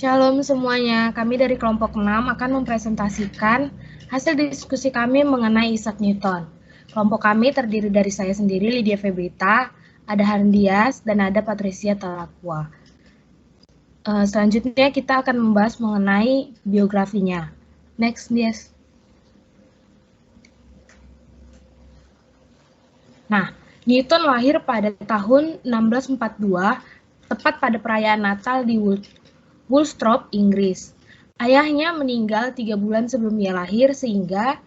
Shalom semuanya, kami dari kelompok 6 akan mempresentasikan hasil diskusi kami mengenai Isaac Newton. Kelompok kami terdiri dari saya sendiri, Lydia Febrita, ada Hardias, dan ada Patricia Talakwa. Selanjutnya kita akan membahas mengenai biografinya. Next, Dias. Nah, Newton lahir pada tahun 1642, tepat pada perayaan Natal di Woolsthorpe, Inggris. Ayahnya meninggal 3 bulan sebelum ia lahir, sehingga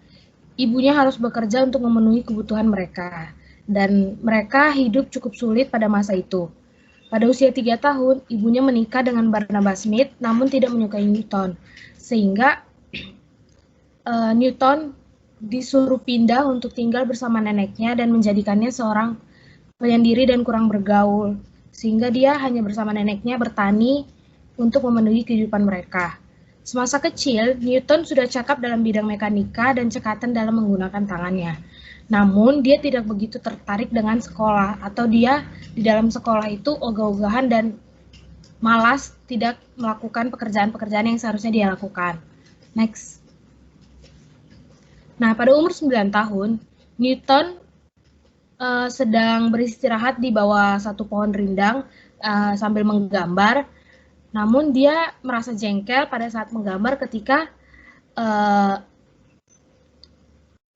ibunya harus bekerja untuk memenuhi kebutuhan mereka. Dan mereka hidup cukup sulit pada masa itu. Pada usia 3 tahun, ibunya menikah dengan Barnabas Smith, namun tidak menyukai Newton. Sehingga Newton disuruh pindah untuk tinggal bersama neneknya dan menjadikannya seorang penyendiri dan kurang bergaul. Sehingga dia hanya bersama neneknya bertani untuk memenuhi kehidupan mereka. Semasa kecil, Newton sudah cakap dalam bidang mekanika dan cekatan dalam menggunakan tangannya. Namun, dia tidak begitu tertarik dengan sekolah, atau dia di dalam sekolah itu ogah-ogahan dan malas tidak melakukan pekerjaan-pekerjaan yang seharusnya dia lakukan. Next. Nah, pada umur 9 tahun, Newton sedang beristirahat di bawah satu pohon rindang sambil menggambar. Namun dia merasa jengkel pada saat menggambar ketika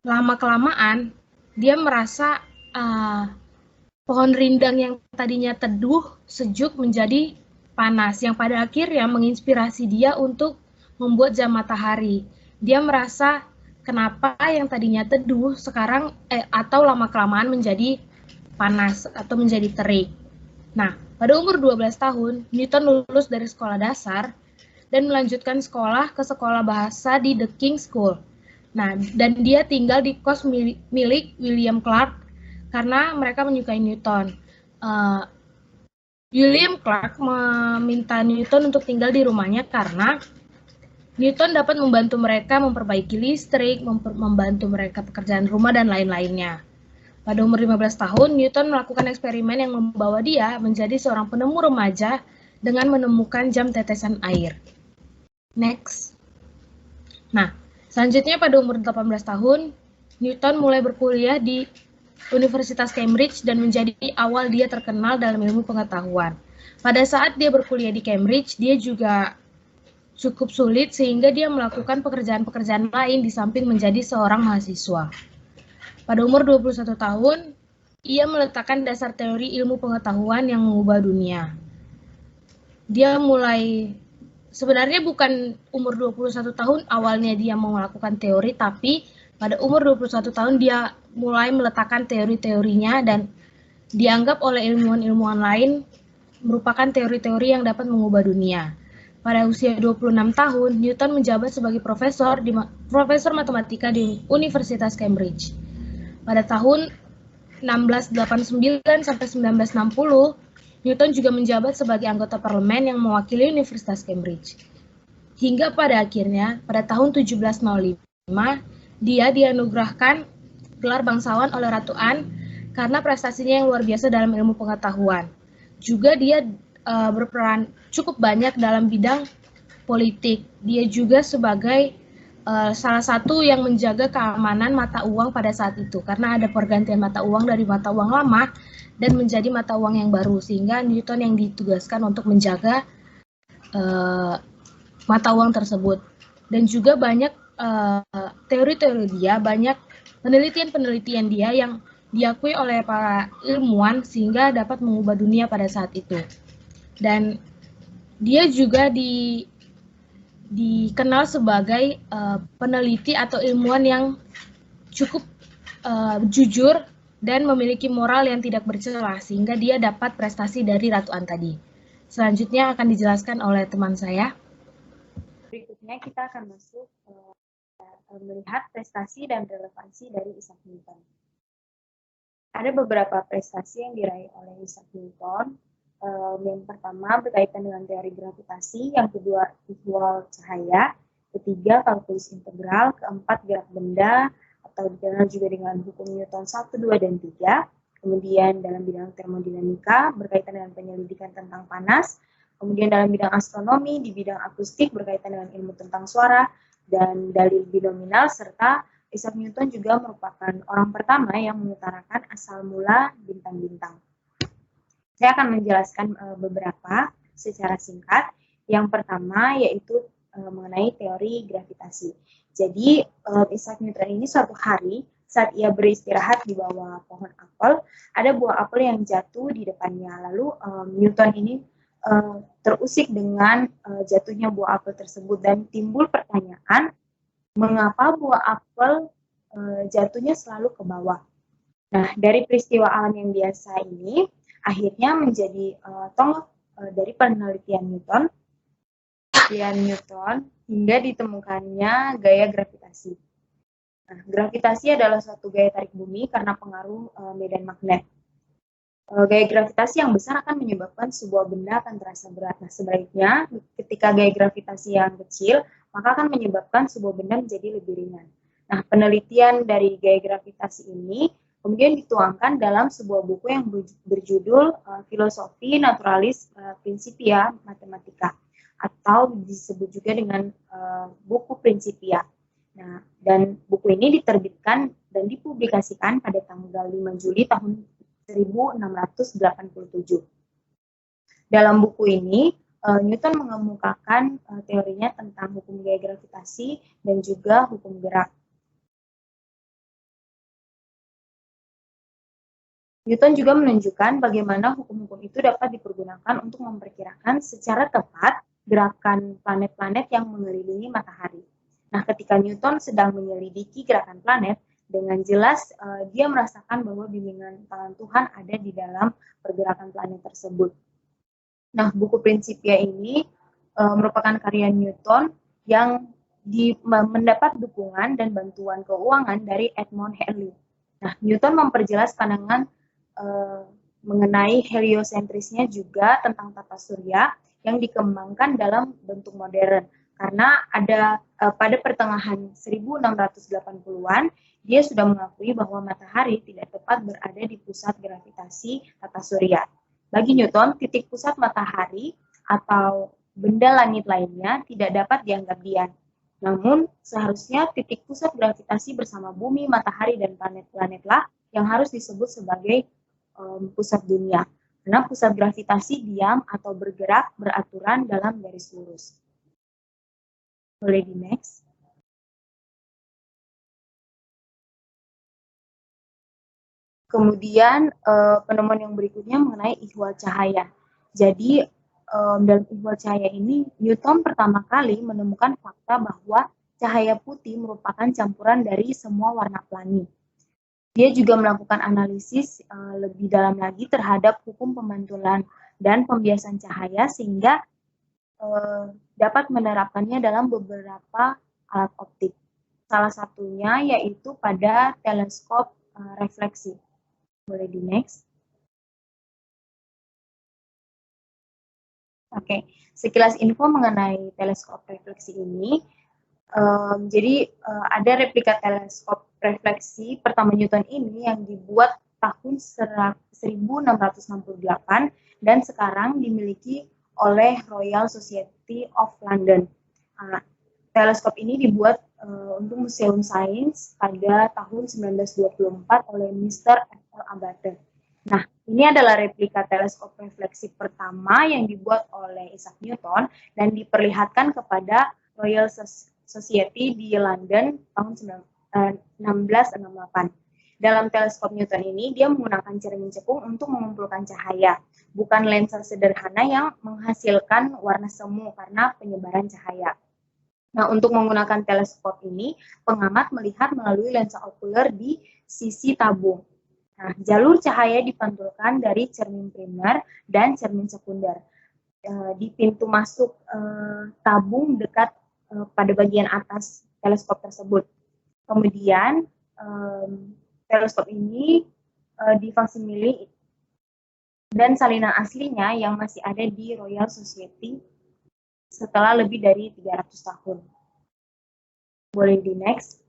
lama-kelamaan dia merasa pohon rindang yang tadinya teduh, sejuk menjadi panas, yang pada akhirnya menginspirasi dia untuk membuat jam matahari. Dia merasa kenapa yang tadinya teduh sekarang atau lama-kelamaan menjadi panas atau menjadi terik. Nah, pada umur 12 tahun, Newton lulus dari sekolah dasar dan melanjutkan sekolah ke sekolah bahasa di The King's School. Nah, dan dia tinggal di kos milik William Clark karena mereka menyukai Newton. William Clark meminta Newton untuk tinggal di rumahnya karena Newton dapat membantu mereka memperbaiki listrik, membantu mereka pekerjaan rumah, dan lain-lainnya. Pada umur 15 tahun, Newton melakukan eksperimen yang membawa dia menjadi seorang penemu remaja dengan menemukan jam tetesan air. Next. Nah, selanjutnya pada umur 18 tahun, Newton mulai berkuliah di Universitas Cambridge dan menjadi awal dia terkenal dalam ilmu pengetahuan. Pada saat dia berkuliah di Cambridge, dia juga cukup sulit sehingga dia melakukan pekerjaan-pekerjaan lain di samping menjadi seorang mahasiswa. Pada umur 21 tahun, ia meletakkan dasar teori ilmu pengetahuan yang mengubah dunia. Dia mulai, sebenarnya bukan umur 21 tahun awalnya dia mau melakukan teori, tapi pada umur 21 tahun dia mulai meletakkan teori-teorinya dan dianggap oleh ilmuwan-ilmuwan lain merupakan teori-teori yang dapat mengubah dunia. Pada usia 26 tahun, Newton menjabat sebagai profesor matematika di Universitas Cambridge. Pada tahun 1689 sampai 1960, Newton juga menjabat sebagai anggota parlemen yang mewakili Universitas Cambridge. Hingga pada akhirnya, pada tahun 1705, dia dianugerahkan gelar bangsawan oleh Ratu Anne karena prestasinya yang luar biasa dalam ilmu pengetahuan. Juga dia berperan cukup banyak dalam bidang politik. Dia juga sebagai salah satu yang menjaga keamanan mata uang pada saat itu, karena ada pergantian mata uang dari mata uang lama dan menjadi mata uang yang baru, sehingga Newton yang ditugaskan untuk menjaga mata uang tersebut. Dan juga banyak teori-teori dia, banyak penelitian-penelitian dia yang diakui oleh para ilmuwan sehingga dapat mengubah dunia pada saat itu. Dan dia juga dikenal sebagai peneliti atau ilmuwan yang cukup jujur dan memiliki moral yang tidak bercela, sehingga dia dapat prestasi dari Ratu Anne tadi. Selanjutnya akan dijelaskan oleh teman saya. Berikutnya kita akan masuk melihat prestasi dan relevansi dari Isaac Newton. Ada beberapa prestasi yang diraih oleh Isaac Newton. Yang pertama berkaitan dengan teori gravitasi, yang kedua visual cahaya, ketiga kalkulus integral, keempat gerak benda atau dikenal juga dengan hukum Newton 1, 2, dan 3. Kemudian dalam bidang termodinamika berkaitan dengan penyelidikan tentang panas, Kemudian dalam bidang astronomi, di bidang akustik berkaitan dengan ilmu tentang suara dan dalil binominal, serta Isaac Newton juga merupakan orang pertama yang mengutarakan asal mula bintang-bintang. Saya akan menjelaskan beberapa secara singkat. Yang pertama yaitu mengenai teori gravitasi. Jadi Isaac Newton ini suatu hari saat ia beristirahat di bawah pohon apel, ada buah apel yang jatuh di depannya. Lalu Newton ini terusik dengan jatuhnya buah apel tersebut dan timbul pertanyaan mengapa buah apel jatuhnya selalu ke bawah. Nah, dari peristiwa alam yang biasa ini akhirnya menjadi tolak dari penelitian Newton hingga ditemukannya gaya gravitasi. Nah, gravitasi adalah suatu gaya tarik bumi karena pengaruh medan magnet. Gaya gravitasi yang besar akan menyebabkan sebuah benda akan terasa berat. Nah, sebaliknya ketika gaya gravitasi yang kecil, maka akan menyebabkan sebuah benda menjadi lebih ringan. Nah, penelitian dari gaya gravitasi ini kemudian dituangkan dalam sebuah buku yang berjudul Filosofi Naturalis Principia Mathematica, atau disebut juga dengan buku Principia. Nah, dan buku ini diterbitkan dan dipublikasikan pada tanggal 5 Juli tahun 1687. Dalam buku ini, Newton mengemukakan teorinya tentang hukum gaya gravitasi dan juga hukum gerak. Newton juga menunjukkan bagaimana hukum-hukum itu dapat dipergunakan untuk memperkirakan secara tepat gerakan planet-planet yang mengelilingi matahari. Nah, ketika Newton sedang menyelidiki gerakan planet, dengan jelas dia merasakan bahwa bimbingan tangan Tuhan ada di dalam pergerakan planet tersebut. Nah, buku Principia ini merupakan karya Newton yang mendapat dukungan dan bantuan keuangan dari Edmund Halley. Nah, Newton memperjelas pandangan mengenai heliosentrisnya juga tentang tata surya yang dikembangkan dalam bentuk modern. Karena ada pada pertengahan 1680-an, dia sudah mengakui bahwa matahari tidak tepat berada di pusat gravitasi tata surya. Bagi Newton, titik pusat matahari atau benda langit lainnya tidak dapat dianggap diam. Namun, seharusnya titik pusat gravitasi bersama bumi, matahari, dan planet-planetlah yang harus disebut sebagai pusat dunia. Karena pusat gravitasi diam atau bergerak beraturan dalam garis lurus. Boleh di next. Kemudian penemuan yang berikutnya mengenai ihwal cahaya. Jadi dalam ihwal cahaya ini Newton pertama kali menemukan fakta bahwa cahaya putih merupakan campuran dari semua warna pelangi. Dia juga melakukan analisis lebih dalam lagi terhadap hukum pemantulan dan pembiasan cahaya sehingga dapat menerapkannya dalam beberapa alat optik. Salah satunya yaitu pada teleskop refleksi. Boleh di next. Oke, sekilas info mengenai teleskop refleksi ini. Jadi ada replika teleskop refleksi pertama Newton ini yang dibuat tahun 1668 dan sekarang dimiliki oleh Royal Society of London. Teleskop ini dibuat untuk Museum Sains pada tahun 1924 oleh Mr. F.L. Abate. Nah, ini adalah replika teleskop refleksi pertama yang dibuat oleh Isaac Newton dan diperlihatkan kepada Royal Society di London tahun 1668. Dalam teleskop Newton ini, dia menggunakan cermin cekung untuk mengumpulkan cahaya, bukan lensa sederhana yang menghasilkan warna semu karena penyebaran cahaya. Nah, untuk menggunakan teleskop ini, pengamat melihat melalui lensa okuler di sisi tabung. Nah, jalur cahaya dipantulkan dari cermin primer dan cermin sekunder. Di pintu masuk tabung dekat pada bagian atas teleskop tersebut. Kemudian, teleskop ini difaksimili dan salinan aslinya yang masih ada di Royal Society setelah lebih dari 300 tahun. Boleh di next.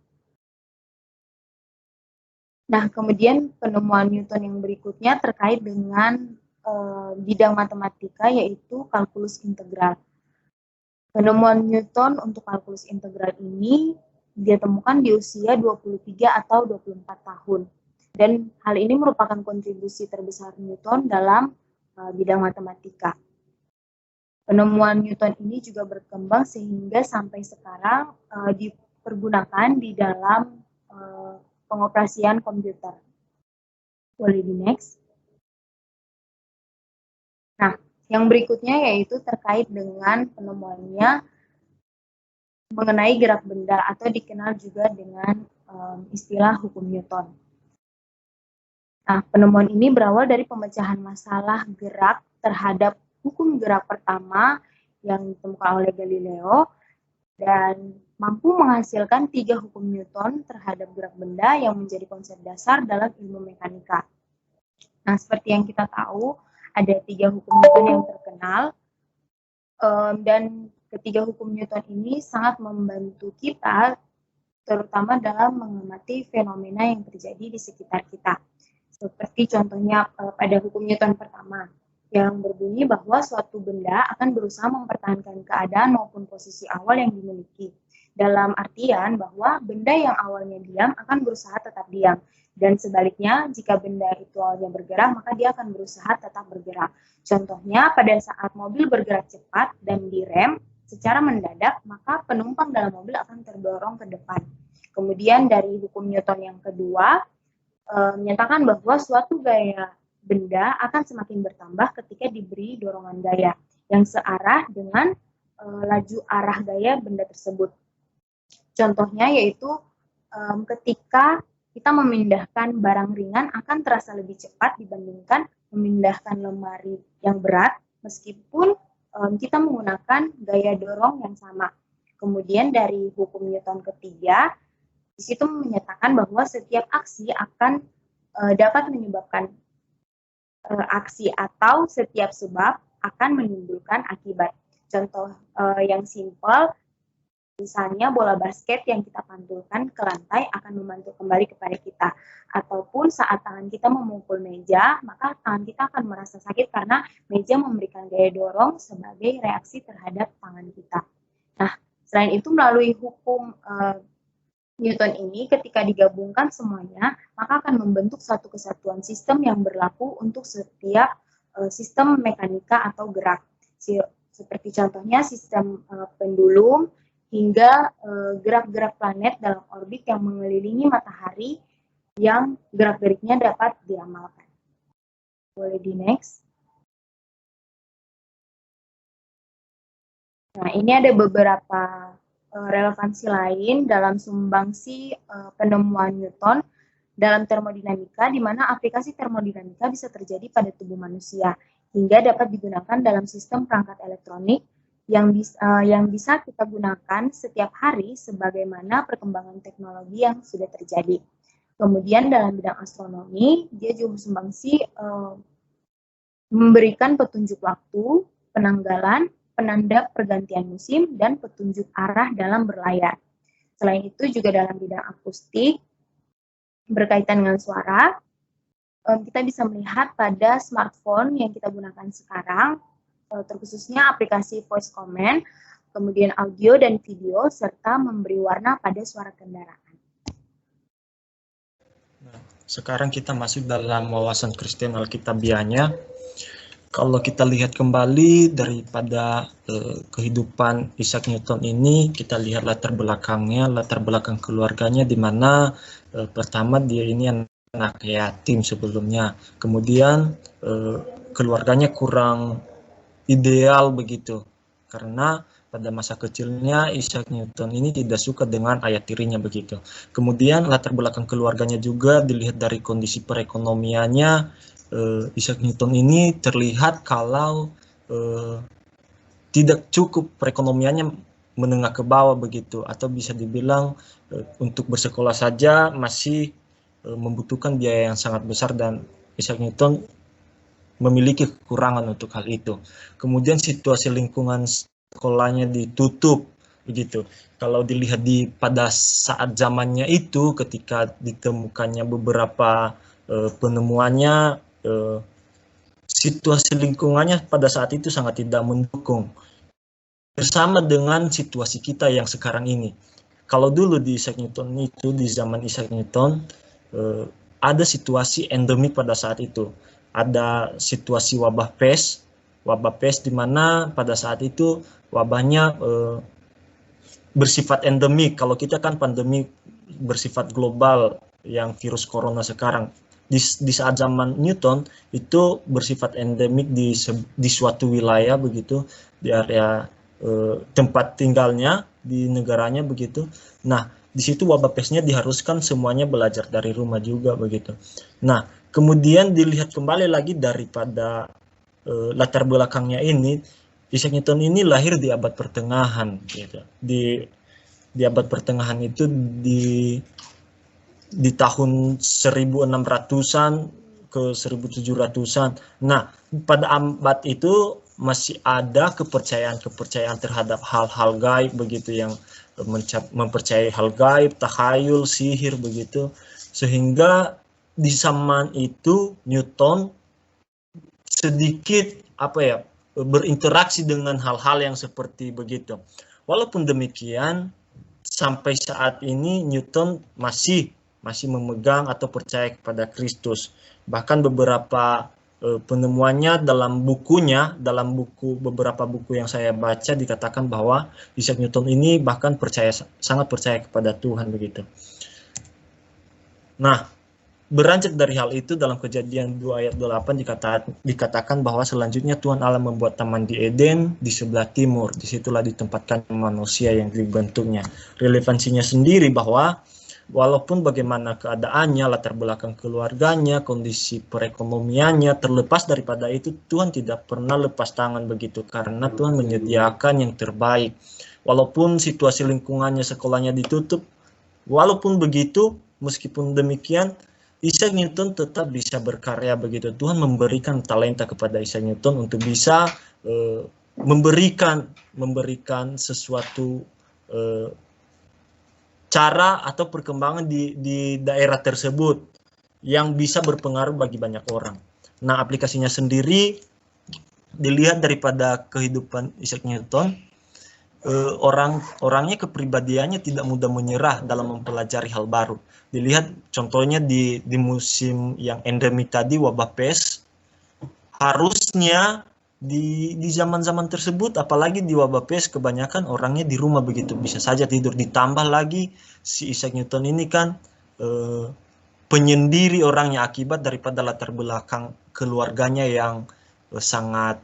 Nah, kemudian penemuan Newton yang berikutnya terkait dengan bidang matematika, yaitu kalkulus integral. Penemuan Newton untuk kalkulus integral ini dia temukan di usia 23 atau 24 tahun. Dan hal ini merupakan kontribusi terbesar Newton dalam bidang matematika. Penemuan Newton ini juga berkembang sehingga sampai sekarang dipergunakan di dalam pengoperasian komputer. Boleh di next. Nah, yang berikutnya yaitu terkait dengan penemuannya mengenai gerak benda atau dikenal juga dengan istilah hukum Newton. Nah, penemuan ini berawal dari pemecahan masalah gerak terhadap hukum gerak pertama yang ditemukan oleh Galileo dan mampu menghasilkan 3 hukum Newton terhadap gerak benda yang menjadi konsep dasar dalam ilmu mekanika. Nah, seperti yang kita tahu, ada 3 hukum Newton yang terkenal, dan ketiga hukum Newton ini sangat membantu kita, terutama dalam mengamati fenomena yang terjadi di sekitar kita. Seperti contohnya pada hukum Newton pertama, yang berbunyi bahwa suatu benda akan berusaha mempertahankan keadaan maupun posisi awal yang dimiliki. Dalam artian bahwa benda yang awalnya diam akan berusaha tetap diam. Dan sebaliknya, jika benda itu awalnya bergerak, maka dia akan berusaha tetap bergerak. Contohnya, pada saat mobil bergerak cepat dan direm secara mendadak, maka penumpang dalam mobil akan terdorong ke depan. Kemudian dari hukum Newton yang kedua, menyatakan bahwa suatu gaya benda akan semakin bertambah ketika diberi dorongan gaya yang searah dengan laju arah gaya benda tersebut. Contohnya yaitu ketika kita memindahkan barang ringan akan terasa lebih cepat dibandingkan memindahkan lemari yang berat meskipun kita menggunakan gaya dorong yang sama. Kemudian dari hukum Newton ketiga, di situ menyatakan bahwa setiap aksi akan dapat menyebabkan aksi atau setiap sebab akan menimbulkan akibat. Contoh yang simpel, misalnya bola basket yang kita pantulkan ke lantai akan memantul kembali kepada kita. Ataupun saat tangan kita memukul meja, maka tangan kita akan merasa sakit karena meja memberikan gaya dorong sebagai reaksi terhadap tangan kita. Nah, selain itu melalui hukum Newton ini ketika digabungkan semuanya, maka akan membentuk suatu kesatuan sistem yang berlaku untuk setiap sistem mekanika atau gerak. Seperti contohnya sistem pendulum hingga gerak-gerak planet dalam orbit yang mengelilingi matahari yang gerak-geriknya dapat diramalkan. Boleh di next. Nah, ini ada beberapa relevansi lain dalam sumbangsi penemuan Newton dalam termodinamika, di mana aplikasi termodinamika bisa terjadi pada tubuh manusia, hingga dapat digunakan dalam sistem perangkat elektronik yang bisa kita gunakan setiap hari sebagaimana perkembangan teknologi yang sudah terjadi. Kemudian dalam bidang astronomi, dia juga bersumbangsi memberikan petunjuk waktu, penanggalan, penanda pergantian musim, dan petunjuk arah dalam berlayar. Selain itu juga dalam bidang akustik, berkaitan dengan suara, kita bisa melihat pada smartphone yang kita gunakan sekarang, terkhususnya aplikasi voice command, kemudian audio dan video, serta memberi warna pada suara kendaraan. Nah, sekarang kita masuk dalam wawasan Kristen Alkitabiahnya. Kalau kita lihat kembali daripada kehidupan Isaac Newton ini, kita lihat latar belakangnya, latar belakang keluarganya, di mana pertama dia ini anak yatim sebelumnya, kemudian keluarganya kurang ideal begitu, karena pada masa kecilnya Isaac Newton ini tidak suka dengan ayah tirinya begitu. Kemudian latar belakang keluarganya juga dilihat dari kondisi perekonomiannya. Isaac Newton ini terlihat kalau tidak cukup perekonomiannya, menengah ke bawah begitu, atau bisa dibilang untuk bersekolah saja masih membutuhkan biaya yang sangat besar, dan Isaac Newton memiliki kekurangan untuk hal itu. Kemudian situasi lingkungan sekolahnya ditutup begitu. Kalau dilihat pada saat zamannya itu, ketika ditemukannya beberapa penemuannya, situasi lingkungannya pada saat itu sangat tidak mendukung. Bersama dengan situasi kita yang sekarang ini. Kalau dulu di Isaac Newton itu, di zaman Isaac Newton, ada situasi endemik pada saat itu. Ada situasi wabah pes di mana pada saat itu wabahnya bersifat endemik. Kalau kita kan pandemi bersifat global yang virus corona sekarang. Di saat zaman Newton itu bersifat endemik di suatu wilayah begitu, di area tempat tinggalnya, di negaranya begitu. Nah, di situ wabah pesnya diharuskan semuanya belajar dari rumah juga begitu. Nah, kemudian dilihat kembali lagi daripada latar belakangnya ini, Isaac Newton ini lahir di abad pertengahan gitu. Di abad pertengahan itu di tahun 1600-an ke 1700-an. Nah, pada abad itu masih ada kepercayaan terhadap hal-hal gaib begitu, yang mempercayai hal gaib, takhayul, sihir begitu, sehingga di zaman itu Newton sedikit berinteraksi dengan hal-hal yang seperti begitu. Walaupun demikian, sampai saat ini Newton masih memegang atau percaya kepada Kristus. Bahkan beberapa penemuannya dalam beberapa buku yang saya baca dikatakan bahwa Isaac Newton ini bahkan sangat percaya kepada Tuhan begitu. Nah, beranjak dari hal itu dalam Kejadian 2 ayat 28 dikatakan bahwa selanjutnya Tuhan Allah membuat taman di Eden di sebelah timur. Disitulah ditempatkan manusia yang dibentuknya. Relevansinya sendiri bahwa walaupun bagaimana keadaannya, latar belakang keluarganya, kondisi perekonomiannya, terlepas daripada itu, Tuhan tidak pernah lepas tangan begitu, karena Tuhan menyediakan yang terbaik. Walaupun situasi lingkungannya, sekolahnya ditutup, walaupun begitu, meskipun demikian, Isaac Newton tetap bisa berkarya begitu. Tuhan memberikan talenta kepada Isaac Newton untuk bisa memberikan sesuatu cara atau perkembangan di daerah tersebut yang bisa berpengaruh bagi banyak orang. Nah, aplikasinya sendiri dilihat daripada kehidupan Isaac Newton, orangnya, kepribadiannya tidak mudah menyerah dalam mempelajari hal baru. Dilihat contohnya di musim yang endemik tadi, wabah pes, harusnya di zaman-zaman tersebut, apalagi di wabah pes, kebanyakan orangnya di rumah begitu, bisa saja tidur. Ditambah lagi si Isaac Newton ini kan penyendiri orangnya akibat daripada latar belakang keluarganya yang sangat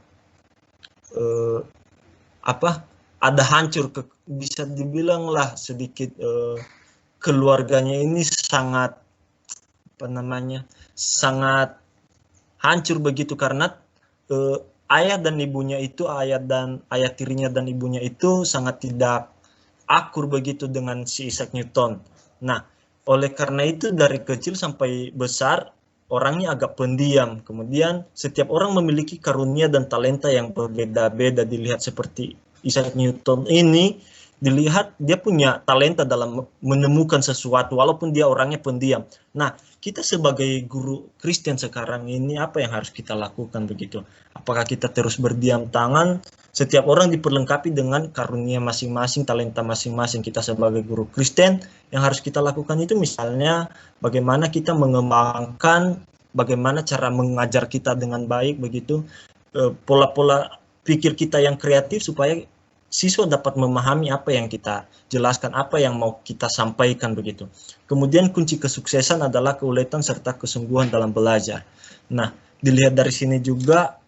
ada hancur, bisa dibilang lah sedikit keluarganya ini sangat sangat hancur begitu, karena ayah tirinya dan ibunya itu sangat tidak akur begitu dengan si Isaac Newton. Nah, oleh karena itu dari kecil sampai besar orangnya agak pendiam. Kemudian setiap orang memiliki karunia dan talenta yang berbeda-beda. Dilihat seperti Isaac Newton ini, dilihat dia punya talenta dalam menemukan sesuatu walaupun dia orangnya pendiam. Nah, kita sebagai guru Kristen sekarang ini apa yang harus kita lakukan begitu? Apakah kita terus berdiam tangan? Setiap orang diperlengkapi dengan karunia masing-masing, talenta masing-masing. Kita sebagai guru Kristen yang harus kita lakukan itu misalnya bagaimana kita mengembangkan, bagaimana cara mengajar kita dengan baik begitu, pola-pola pikir kita yang kreatif supaya siswa dapat memahami apa yang kita jelaskan, apa yang mau kita sampaikan begitu. Kemudian kunci kesuksesan adalah keuletan serta kesungguhan dalam belajar. Nah, dilihat dari sini juga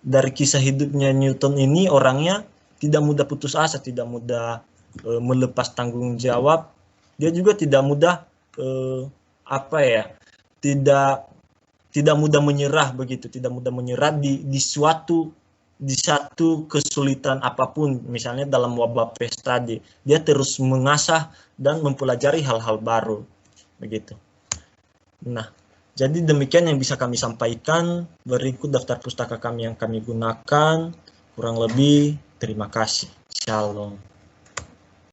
dari kisah hidupnya Newton ini, orangnya tidak mudah putus asa, tidak mudah melepas tanggung jawab. Dia juga tidak mudah tidak mudah menyerah begitu, tidak mudah menyerah di satu kesulitan apapun, misalnya dalam wabah pes tadi, dia terus mengasah dan mempelajari hal-hal baru begitu. Nah, jadi demikian yang bisa kami sampaikan. Berikut daftar pustaka kami yang kami gunakan. Kurang lebih, terima kasih. Shalom.